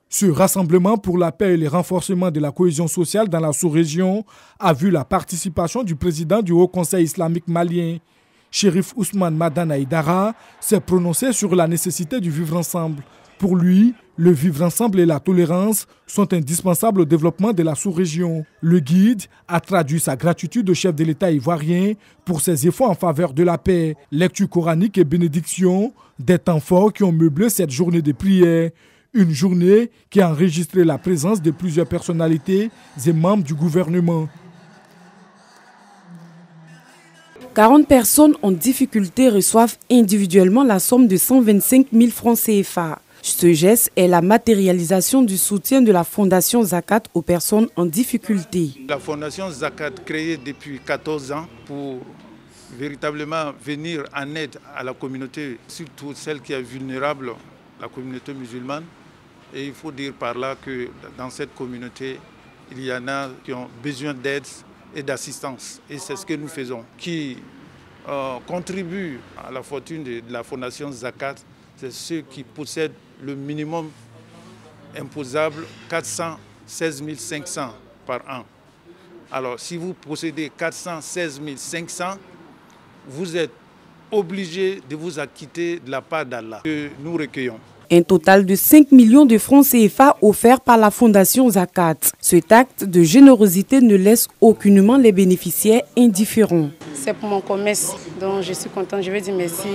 Ce rassemblement pour la paix et le renforcement de la cohésion sociale dans la sous-région a vu la participation du président du Haut Conseil islamique malien. Chérif Ousmane Madane Aïdara s'est prononcé sur la nécessité du vivre ensemble. Pour lui, le vivre ensemble et la tolérance sont indispensables au développement de la sous-région. Le guide a traduit sa gratitude au chef de l'État ivoirien pour ses efforts en faveur de la paix. Lecture coranique et bénédiction, des temps forts qui ont meublé cette journée de prière. Une journée qui a enregistré la présence de plusieurs personnalités et membres du gouvernement. 40 personnes en difficulté reçoivent individuellement la somme de 125 000 francs CFA. Ce geste est la matérialisation du soutien de la Fondation Zakat aux personnes en difficulté. La Fondation Zakat, créée depuis 14 ans pour véritablement venir en aide à la communauté, surtout celle qui est vulnérable, la communauté musulmane. Et il faut dire par là que dans cette communauté, il y en a qui ont besoin d'aide et d'assistance. Et c'est ce que nous faisons, qui contribuent à la fortune de la Fondation Zakat. C'est ceux qui possèdent le minimum imposable, 416 500 par an. Alors, si vous possédez 416 500, vous êtes obligé de vous acquitter de la part d'Allah que nous recueillons. Un total de 5 millions de francs CFA offerts par la Fondation Zakat. Cet acte de générosité ne laisse aucunement les bénéficiaires indifférents. C'est pour mon commerce, donc je suis contente. Je veux dire merci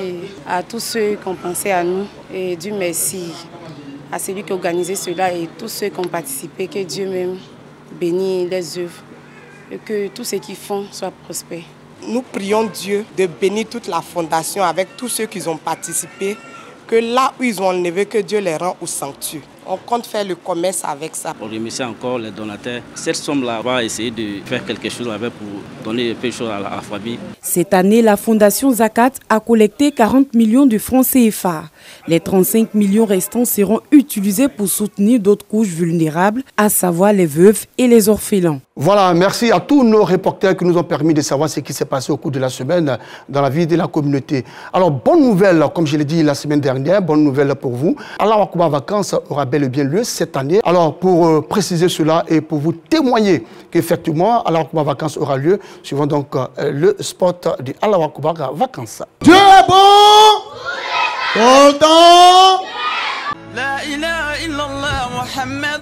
à tous ceux qui ont pensé à nous et Dieu merci à celui qui a organisé cela et tous ceux qui ont participé. Que Dieu même bénisse les œuvres et que tout ce qu'ils font soit prospère. Nous prions Dieu de bénir toute la fondation avec tous ceux qui ont participé. Que là où ils ont enlevé, que Dieu les rend au sanctuaire. On compte faire le commerce avec ça. On remercie encore les donateurs. Cette somme-là, on va essayer de faire quelque chose avec pour donner un peu de choses à la famille. Cette année, la Fondation Zakat a collecté 40 millions de francs CFA. Les 35 millions restants seront utilisés pour soutenir d'autres couches vulnérables, à savoir les veuves et les orphelins. Voilà, merci à tous nos reporters qui nous ont permis de savoir ce qui s'est passé au cours de la semaine dans la vie de la communauté. Alors, bonne nouvelle, comme je l'ai dit la semaine dernière, bonne nouvelle pour vous. Allah Akouba Vacances aura bel et bien lieu cette année. Alors, pour préciser cela et pour vous témoigner qu'effectivement, Allah Akouba Vacances aura lieu, suivant donc le spot de Allah Akouba Vacances. Dieu est bon tout le temps.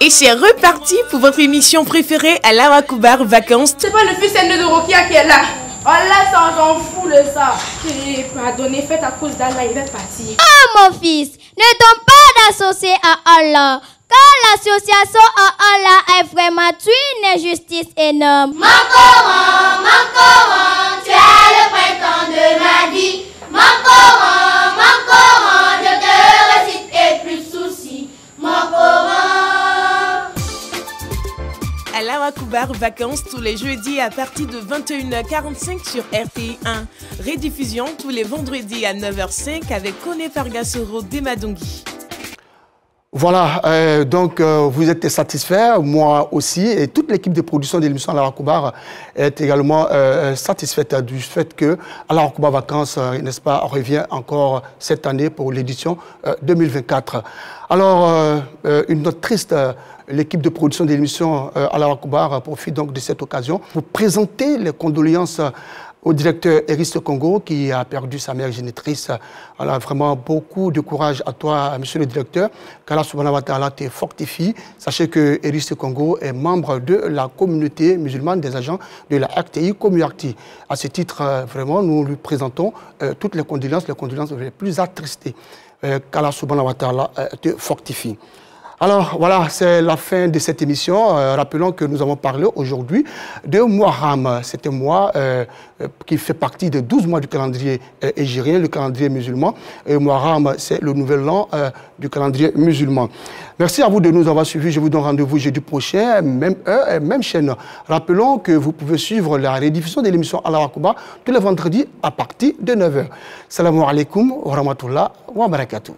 Et c'est reparti pour votre émission préférée, Allah Akoubar Vacances. C'est pas le fils de Rokia qui est là. Allah s'en fout de ça. Pardonnez, faites à cause d'Allah, il va partir. Ah mon fils, ne tombe pas d'associer à Allah. Car l'association à Allah est vraiment une injustice énorme. Mon Coran, tu es le printemps de ma vie. Mon Coran, je te récite et plus souci. Mon Coran. Allah Akoubar Vacances tous les jeudis à partir de 21h45 sur RTI1. Rediffusion tous les vendredis à 9h05 avec Kone Pargasoro Demadongi. Voilà, donc vous êtes satisfaits, moi aussi, et toute l'équipe de production de l'émission Allah Akbar est également satisfaite du fait que Allah Akbar Vacances, n'est-ce pas, revient encore cette année pour l'édition 2024. Alors, une note triste, l'équipe de production de l'émission Allah Akbar profite donc de cette occasion pour présenter les condoléances au directeur Eris Congo qui a perdu sa mère génitrice. Alors vraiment beaucoup de courage à toi, monsieur le directeur. Qu'Allah subhanahu wa ta'ala te fortifie. Sachez que Eris Congo est membre de la communauté musulmane des agents de la RTI Communarty. À ce titre, vraiment, nous lui présentons toutes les condoléances les plus attristées. Qu'Allah subhanahu wa ta'ala te fortifie. Alors voilà, c'est la fin de cette émission. Rappelons que nous avons parlé aujourd'hui de Muharram. C'est un mois qui fait partie des 12 mois du calendrier hégirien, le calendrier musulman. Et Muharram, c'est le nouvel an du calendrier musulman. Merci à vous de nous avoir suivis. Je vous donne rendez-vous jeudi prochain, même heure et même chaîne. Rappelons que vous pouvez suivre la rediffusion de l'émission Allah Akbar tous les vendredis à partir de 9h. Salam alaikum wa rahmatullah wa barakatuh.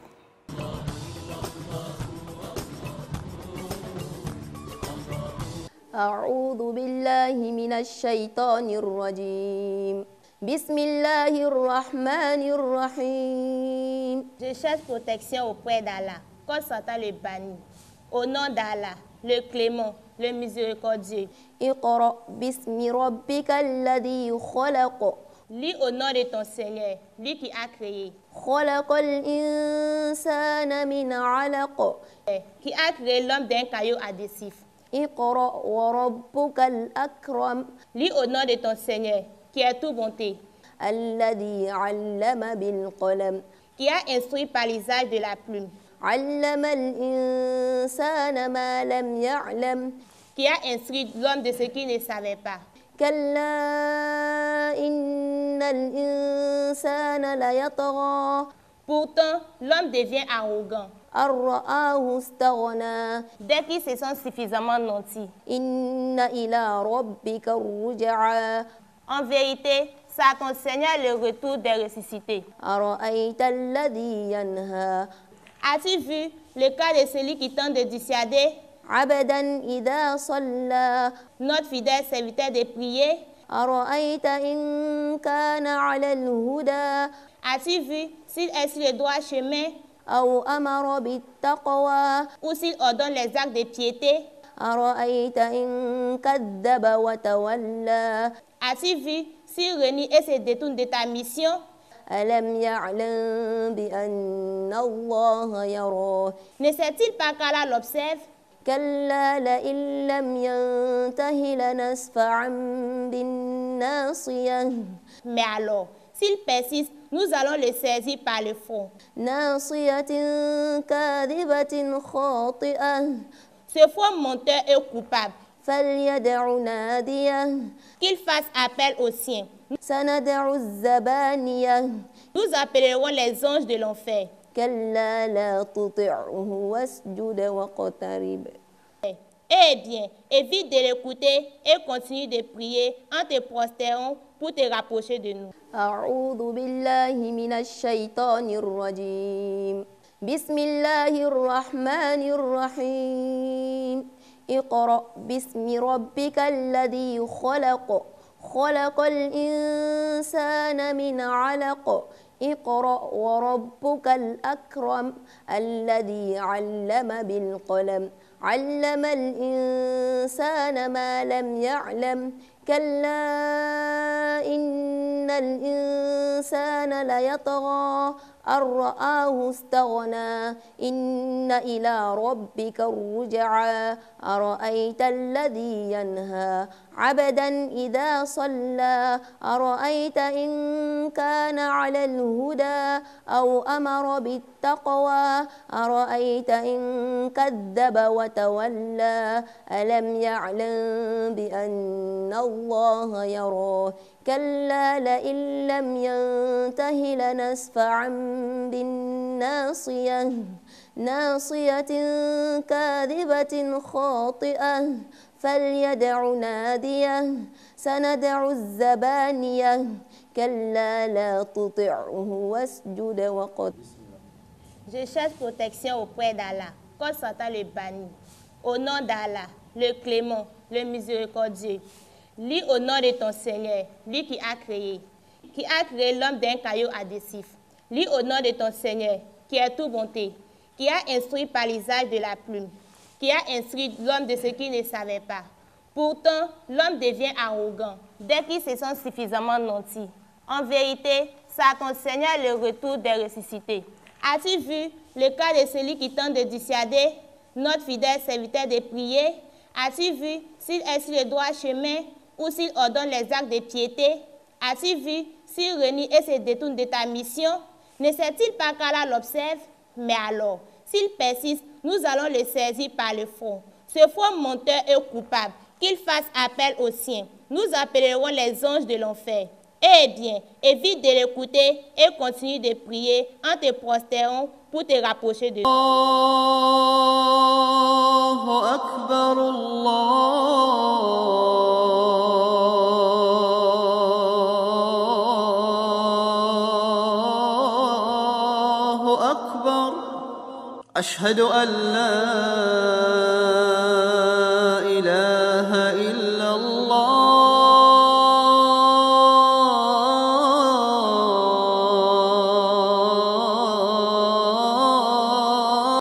أعوذ بالله من الشيطان الرجيم بسم الله الرحمن الرحيم. Je cherche protection auprès d'Allah, contre Satan le banni. Au nom d'Allah, le clément, le miséricordieux. اقرأ باسم ربك الذي خلق. Lis au nom de ton Seigneur, lui qui a créé. خلق الإنسان من علق. Qui a créé l'homme d'un caillou adhésif. اقرأ وربك الأكرم. Lis au nom de ton Seigneur, qui est tout bonté. الذي علم بالقلم. Qui a instruit par l'usage de la plume. علم الإنسان ما لم يعلم. Qui a instruit l'homme de ce qu'il ne savait pas. كلا إن الإنسان ليطغى. Pourtant, l'homme devient arrogant. أرآه استغنى. Dès qu'il se sent suffisamment nanti. إن إلى ربك الرجعى. En vérité, c'est à ton Seigneur le retour des ressuscités. أرأيت الذي ينهى. As-tu vu le cas de celui qui tente de dissuader عبدا إذا صلى. Notre fidèle serviteur de prier. أرأيت إن كان على الهدى. As-tu vu s'il est sur le droit chemin أو أمر بالتقوى. ou s'il ordonne les actes de piété? أرأيت إن كذب وتولى. As-tu vu s'il renie et se détourne de ta mission? ألم يعلم بأن الله يرى. Ne sait-il pas qu'Allah l'observe? كلا لئن لم ينته لنسفعا بالناصية. Mais alors, s'il persiste, nous allons le saisir par le front. ناصية كاذبة خاطئة. Ce faux menteur est coupable. فليدع ناديه. Qu'il fasse appel aux siens. سندع الزبانية. Nous appellerons les anges de l'enfer. كلا لا تطعه واسجد واقترب. Eh bien, évite de l'écouter et continue de prier en te prosternant pour te rapprocher de nous. أعوذ بالله من الشيطان الرجيم بسم الله الرحمن الرحيم اقرأ باسم ربك الذي خلق خلق الإنسان من علق اقرأ وربك الأكرم الذي علم بالقلم علم الإنسان ما لم يعلم كلا إن الإنسان ليطغى أن رآه استغنى إن إلى ربك الرجعى أرأيت الذي ينهى عبدا إذا صلى أرأيت إن كان على الهدى أو أمر بالتقوى أرأيت إن كذب وتولى ألم يعلم بأن الله يرى كلا لئن لم ينته لنسفعا بالناصية ناصية كاذبة خاطئة فليدع ناديه سندع الزبانية كلا لا تطعه واسجد واقترب. Je cherche protection auprès d'Allah, quand Satan le bannit. Au nom d'Allah, le clément, le miséricordieux, lis au nom de ton Seigneur, lui qui a créé l'homme d'un caillou adhésif. Lis au nom de ton Seigneur, qui est tout bonté, qui a instruit par l'usage de la plume, qui a instruit l'homme de ce qu'il ne savait pas. Pourtant, l'homme devient arrogant dès qu'il se sent suffisamment nanti. En vérité, c'est à ton Seigneur le retour des ressuscités. As-tu vu le cas de celui qui tente de dissuader notre fidèle serviteur de prier? As-tu vu s'il est sur le droit chemin ou s'il ordonne les actes de piété? As-tu vu s'il renie et se détourne de ta mission? Ne sait-il pas qu'Allah l'observe? Mais alors, s'il persiste, nous allons le saisir par le front. Ce faux menteur est coupable, qu'il fasse appel aux siens. Nous appellerons les anges de l'enfer. Eh bien, évite de l'écouter et continue de prier en te prosternant pour te rapprocher de Dieu. Allahu Akbar, Allahu Akbar. Ashhadu an la